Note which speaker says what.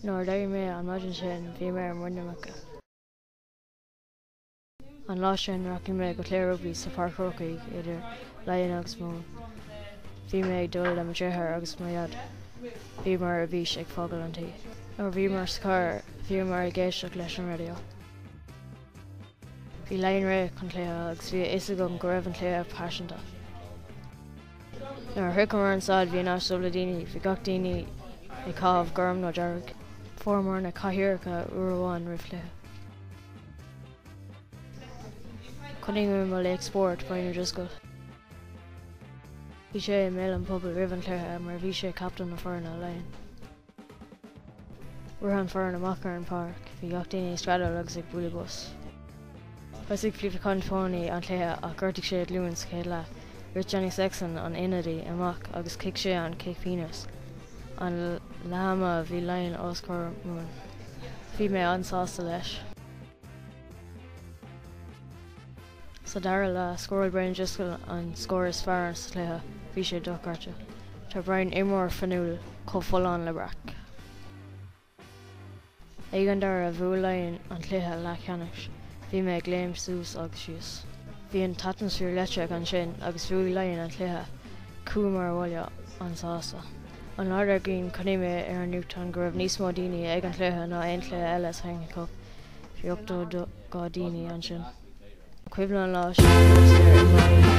Speaker 1: Nor dair mé an maidin sin bhí mé an muineacha. An lá sin raci mé go léirúbí sa parcrócaí idir leon agus mún. Bhí mé ag dul le mo dréithir agus mo iad. Bhí mar a bhís ag fágal an tí. Nor bhí Ms.Cahir, bhí mar a géisteach leis an radio. Bhí leon ré chun cléthe agus bhí is agam go raibh an cléthe passionanta. Nor thuig mar an sáid bhí ná sula daoine, bhí gach daoine ag cábh gorm nó dearg. Formar na Cahircha uairháin roimh léthe. Chuning mo le sport bainú driscoil. Bhí sé mé an pobl roimh an cléthe mar bhí sé captain na fearna lein. Uair an fearna amach ar an parc, bhí gach daoine stradal agus ag bualadh bus. Thosaigh flíomh fónaí an cléthe ach gortaigh sé ag luúin sa chéad le. Rit Johnny Sexton an inadí amach agus cic sé an cic Venus. An láma bhí lein os cór mún. Bhí mé ansásta leis. Sa dara le scóil Brian Driscoll an scóir is fearr sa cléthe, bhí sé dochgarte. Tá Brian imór fanúil có fholláin le brac. Ag an dara bhuail lein an cléthe le cheannis, bhí mé ag léim sús agus siús. Bhí an atmosfér leite an sin agus bhuail lein an cléthe cúil mar bhaile an sásta. An áidir gin chunig mé ar an Newton go raibh níos mó daoine ag an cléthe ná aon cléthe eile sa Hangicop. Bhí 8 gá daoine an sin. Cuimhneán lá sin